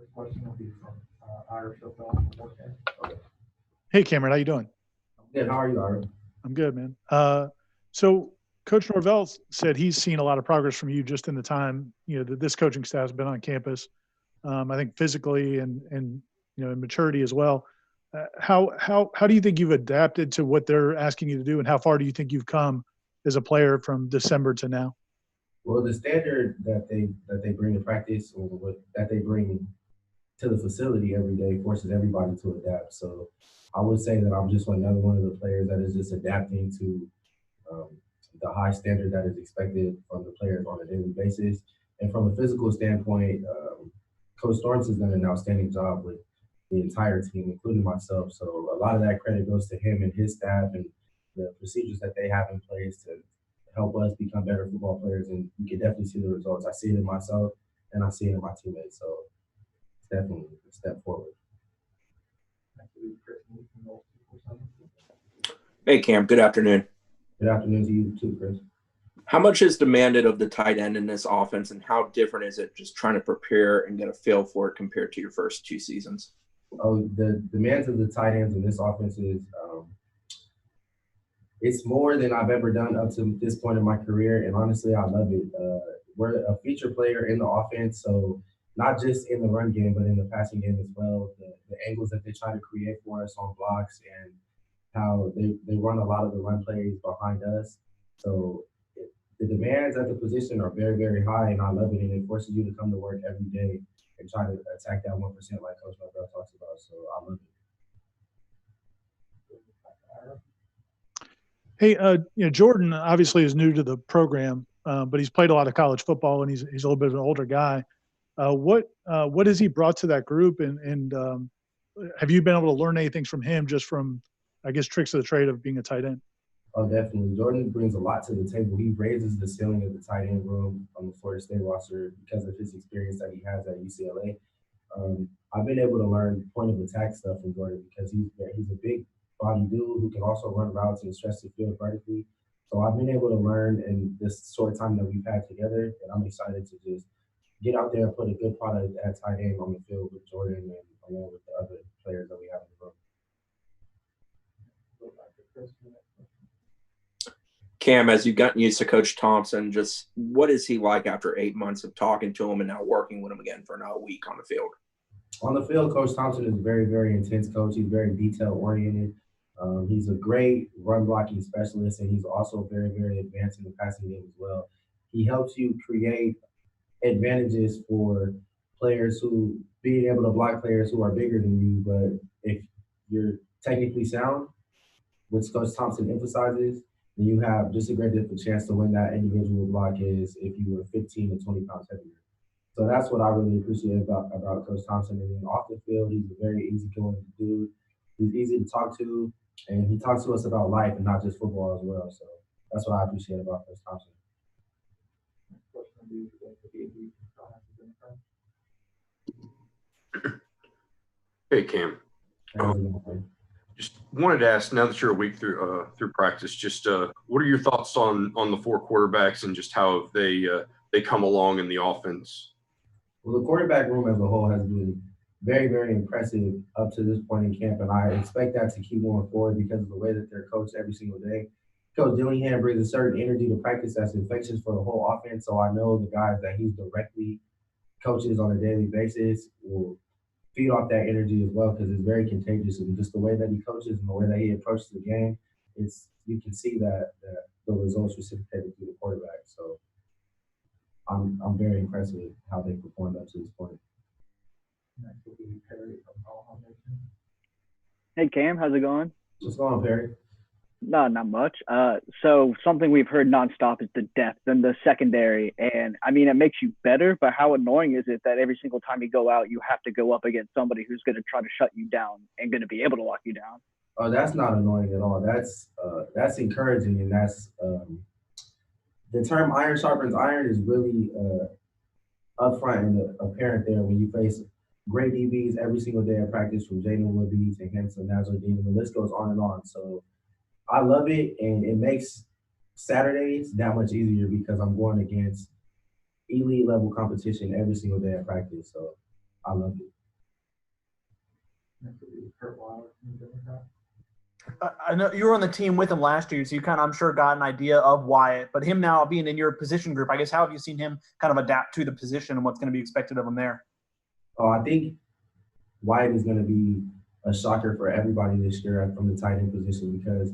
First question will be from Irish Hotel from Warchant. Okay. Hey, Camren, how you doing? I'm good. How are you, Irish? I'm good, man. So Coach Norvell said he's seen a lot of progress from you just in the time, that this coaching staff has been on campus. I think physically and in maturity as well. How do you think you've adapted to what they're asking you to do, and how far do you think you've come as a player from December to now? Well, the standard that they bring to practice, or that they bring to the facility every day, forces everybody to adapt. So I would say that I'm just another one of the players that is just adapting to the high standard that is expected from the players on a daily basis. And from a physical standpoint, Coach Thomsen has done an outstanding job with the entire team, including myself. So a lot of that credit goes to him and his staff and the procedures that they have in place to help us become better football players. And you can definitely see the results. I see it in myself and I see it in my teammates. So it's definitely a step forward. Hey, Cam. Good afternoon. Good afternoon to you too, Chris. How much is demanded of the tight end in this offense, and how different is it just trying to prepare and get a feel for it compared to your first two seasons? Oh, the demands of the tight ends in this offense is it's more than I've ever done up to this point in my career, and honestly, I love it. We're a feature player in the offense, so not just in the run game, but in the passing game as well. The angles that they try to create for us on blocks and how they run a lot of the run plays behind us. So the demands at the position are very, very high, and I love it. And it forces you to come to work every day and try to attack that 1% like Coach Norbert talks about. So I love Hey, Jordan obviously is new to the program, but he's played a lot of college football, and he's a little bit of an older guy. What has he brought to that group, and have you been able to learn anything from him, just from, I guess, tricks of the trade of being a tight end? Oh, definitely. Jordan brings a lot to the table. He raises the ceiling of the tight end room on the Florida State roster because of his experience that he has at UCLA. I've been able to learn point of attack stuff from Jordan because he's a big body dude who can also run routes and stretch the field vertically. So I've been able to learn in this short time that we've had together, and I'm excited to just get out there and put a good product at tight end on the field with Jordan and along with the other players that we have in the room. Cam, as you've gotten used to Coach Thompson, just what is he like after 8 months of talking to him and now working with him again for now a week on the field? On the field, Coach Thompson is a very, very intense coach. He's very detail-oriented. He's a great run-blocking specialist, and he's also very, very advanced in the passing game as well. He helps you create advantages for players who being able to block players who are bigger than you, but if you're technically sound, which Coach Thompson emphasizes, then you have just a great different chance to win that individual block is if you were 15 to 20 pounds heavier. So that's what I really appreciate about Coach Thompson. And then off the field, he's a very easygoing dude. He's easy to talk to, and he talks to us about life and not just football as well. So that's what I appreciate about Coach Thompson. Hey, Cam. Just wanted to ask, now that you're a week through practice, just what are your thoughts on the four quarterbacks and just how they come along in the offense? Well, the quarterback room as a whole has been very, very impressive up to this point in camp, and I expect that to keep going forward because of the way that they're coached every single day. Coach Dillingham brings a certain energy to practice that's infectious for the whole offense, so I know the guys that he's directly coaches on a daily basis will feed off that energy as well because it's very contagious, and just the way that he coaches and the way that he approaches the game, you can see that the results reciprocated through the quarterback. So I'm very impressed with how they performed up to this point. Hey, Cam, how's it going? What's going on, Perry? No, not much. So something we've heard nonstop is the depth in the secondary. And, I mean, it makes you better, but how annoying is it that every single time you go out, you have to go up against somebody who's going to try to shut you down and going to be able to lock you down? Oh, that's not annoying at all. That's encouraging, and that's the term iron sharpens iron is really upfront and apparent there when you face great DBs every single day of practice, from Jaden Woodby to Henson, Nazardine, and the list goes on and on. So I love it, and it makes Saturdays that much easier because I'm going against elite level competition every single day of practice. So I love it. I know you were on the team with him last year, so you kind of, I'm sure, got an idea of Wyatt. But him now being in your position group, I guess, how have you seen him kind of adapt to the position and what's going to be expected of him there? Oh, I think Wyatt is going to be a shocker for everybody this year from the tight end position because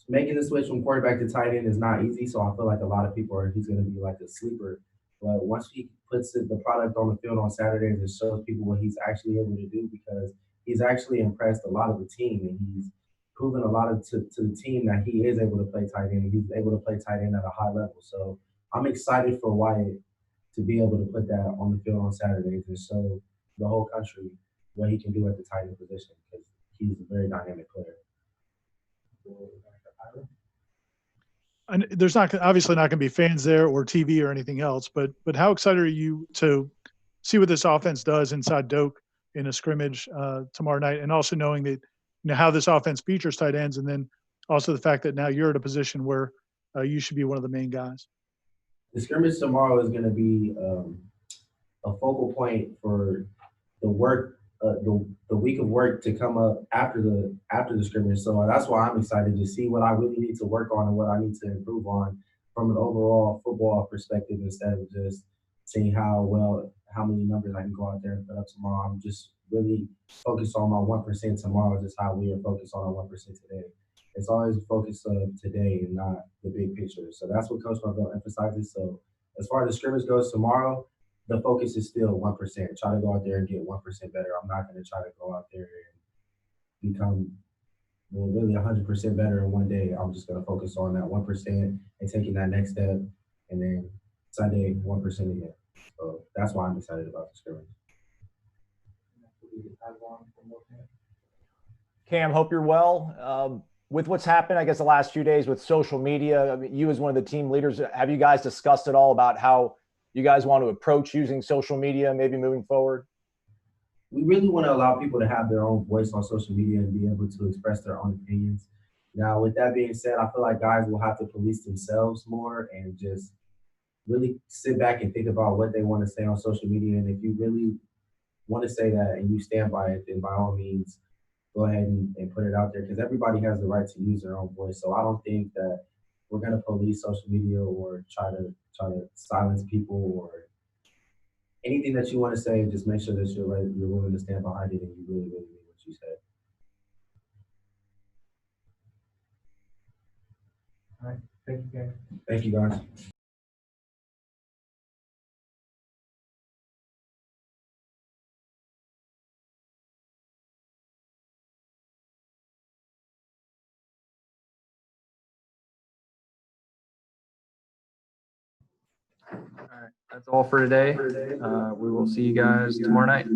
making the switch from quarterback to tight end is not easy. So I feel like a lot of people he's going to be like a sleeper. But once he puts the product on the field on Saturdays, it shows people what he's actually able to do because he's actually impressed a lot of the team and he's proven a lot to the team that he is able to play tight end. He's able to play tight end at a high level. So I'm excited for Wyatt to be able to put that on the field on Saturdays and show the whole country what he can do at the tight end position because he's a very dynamic player. And there's obviously not going to be fans there or TV or anything else, but how excited are you to see what this offense does inside Doak in a scrimmage tomorrow night, and also knowing that how this offense features tight ends, and then also the fact that now you're at a position where you should be one of the main guys. The scrimmage tomorrow is going to be a focal point for the work, the week of work to come up after the scrimmage. So that's why I'm excited to see what I really need to work on and what I need to improve on from an overall football perspective instead of just seeing how many numbers I can go out there and put up tomorrow. I'm just really focused on my 1% tomorrow, just how we are focused on our 1% today. It's always a focus of today and not the big picture. So that's what Coach Norvell emphasizes. So as far as the scrimmage goes tomorrow, the focus is still 1%. Try to go out there and get 1% better. I'm not going to try to go out there and become really 100% better in one day. I'm just going to focus on that 1% and taking that next step, and then Sunday 1% again. So that's why I'm excited about the scrimmage. Cam, hope you're well. With what's happened, I guess, the last few days with social media, I mean, you as one of the team leaders, have you guys discussed at all about how you guys want to approach using social media maybe moving forward? We really want to allow people to have their own voice on social media and be able to express their own opinions. Now, with that being said, I feel like guys will have to police themselves more and just really sit back and think about what they want to say on social media. And if you really want to say that and you stand by it, then by all means, go ahead and put it out there because everybody has the right to use their own voice. So I don't think that we're going to police social media or try to silence people or anything that you want to say. Just make sure that you're willing to stand behind it and you really, really mean what you say. All right. Thank you, guys. Thank you, guys. All right. That's all for today. We will see you guys tomorrow night.